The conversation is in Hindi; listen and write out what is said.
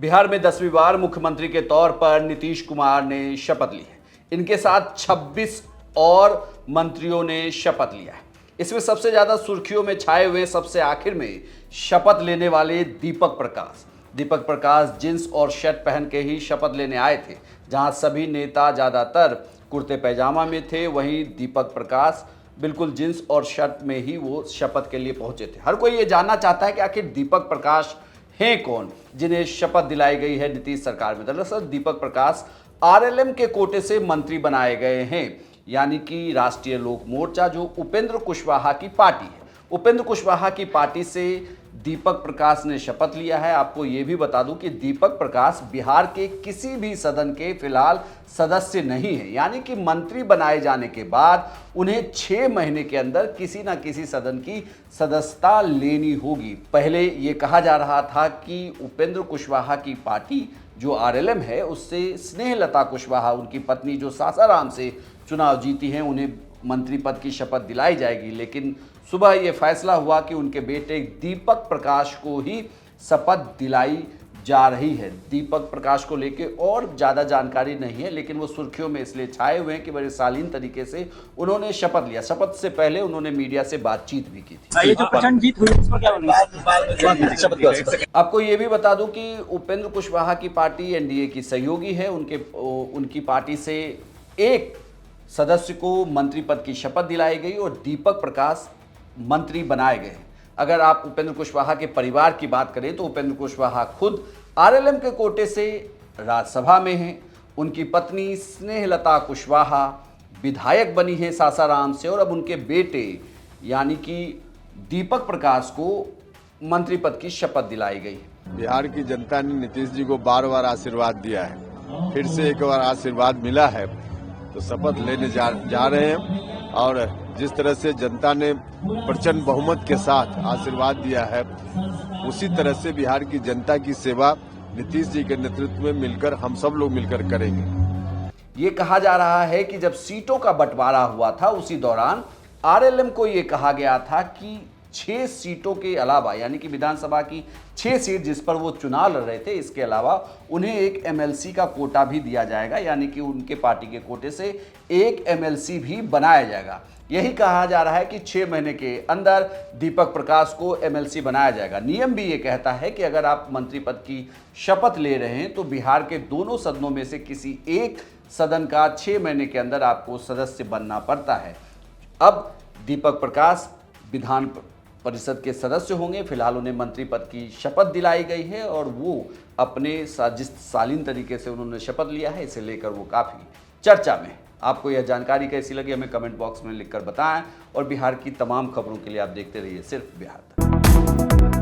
बिहार में 10वीं बार मुख्यमंत्री के तौर पर नीतीश कुमार ने शपथ ली है। इनके साथ 26 और मंत्रियों ने शपथ लिया है। इसमें सबसे ज्यादा सुर्खियों में छाए हुए सबसे आखिर में शपथ लेने वाले दीपक प्रकाश जींस और शर्ट पहन के ही शपथ लेने आए थे। जहां सभी नेता ज्यादातर कुर्ते पैजामा में थे, वहीं दीपक प्रकाश बिल्कुल जींस और शर्ट में ही वो शपथ के लिए पहुंचे थे। हर कोई ये जानना चाहता है कि आखिर दीपक प्रकाश हैं कौन जिन्हें शपथ दिलाई गई है नीतीश सरकार में। दरअसल दीपक प्रकाश आरएलएम के कोटे से मंत्री बनाए गए हैं, यानी कि राष्ट्रीय लोक मोर्चा जो उपेंद्र कुशवाहा की पार्टी है, उपेंद्र कुशवाहा की पार्टी से दीपक प्रकाश ने शपथ लिया है। आपको ये भी बता दूं कि दीपक प्रकाश बिहार के किसी भी सदन के फिलहाल सदस्य नहीं है, यानी कि मंत्री बनाए जाने के बाद उन्हें 6 महीने के अंदर किसी ना किसी सदन की सदस्यता लेनी होगी। पहले ये कहा जा रहा था कि उपेंद्र कुशवाहा की पार्टी जो आरएलएम है उससे स्नेहलता कुशवाहा, उनकी पत्नी जो सासाराम से चुनाव जीती हैं, उन्हें मंत्री पद की शपथ दिलाई जाएगी। लेकिन सुबह यह फैसला हुआ कि उनके बेटे दीपक प्रकाश को ही शपथ दिलाई जा रही है। दीपक प्रकाश को लेके और ज़्यादा जानकारी नहीं है, लेकिन वो सुर्खियों में इसलिए छाए हुए हैं कि बड़े शालीन तरीके से उन्होंने शपथ लिया। शपथ से पहले उन्होंने मीडिया से बातचीत भी की थी। ये जो प्रचंड जीत हुई उस पर क्या बोलेंगे? आपको ये भी बता दूं कि उपेंद्र कुशवाहा की पार्टी एनडीए की सहयोगी है। उनकी पार्टी से एक सदस्य को मंत्री पद की शपथ दिलाई गई और दीपक प्रकाश मंत्री बनाए गए। अगर आप उपेंद्र कुशवाहा के परिवार की बात करें तो उपेंद्र कुशवाहा खुद आरएलएम के कोटे से राज्यसभा में हैं। उनकी पत्नी स्नेहलता कुशवाहा विधायक बनी है सासाराम से, और अब उनके बेटे यानी कि दीपक प्रकाश को मंत्री पद की शपथ दिलाई गई है। बिहार की जनता ने नीतीश जी को बार बार आशीर्वाद दिया है, फिर से एक बार आशीर्वाद मिला है तो शपथ लेने जा रहे हैं। और जिस तरह से जनता ने प्रचंड बहुमत के साथ आशीर्वाद दिया है, उसी तरह से बिहार की जनता की सेवा नीतीश जी के नेतृत्व में मिलकर हम सब लोग मिलकर करेंगे। ये कहा जा रहा है कि जब सीटों का बंटवारा हुआ था उसी दौरान आरएलएम को ये कहा गया था कि 6 सीटों के अलावा, यानी कि विधानसभा की 6 सीट जिस पर वो चुनाव लड़ रहे थे, इसके अलावा उन्हें एक एमएलसी का कोटा भी दिया जाएगा, यानी कि उनके पार्टी के कोटे से एक एमएलसी भी बनाया जाएगा। यही कहा जा रहा है कि 6 महीने के अंदर दीपक प्रकाश को एमएलसी बनाया जाएगा। नियम भी ये कहता है कि अगर आप मंत्री पद की शपथ ले रहे हैं तो बिहार के दोनों सदनों में से किसी एक सदन का 6 महीने के अंदर आपको सदस्य बनना पड़ता है। अब दीपक प्रकाश विधान परिषद के सदस्य होंगे। फिलहाल उन्हें मंत्री पद की शपथ दिलाई गई है और वो अपने जिस शालीन तरीके से उन्होंने शपथ लिया है, इसे लेकर वो काफ़ी चर्चा में है। आपको यह जानकारी कैसी लगी हमें कमेंट बॉक्स में लिखकर बताएं, और बिहार की तमाम खबरों के लिए आप देखते रहिए सिर्फ बिहार तक।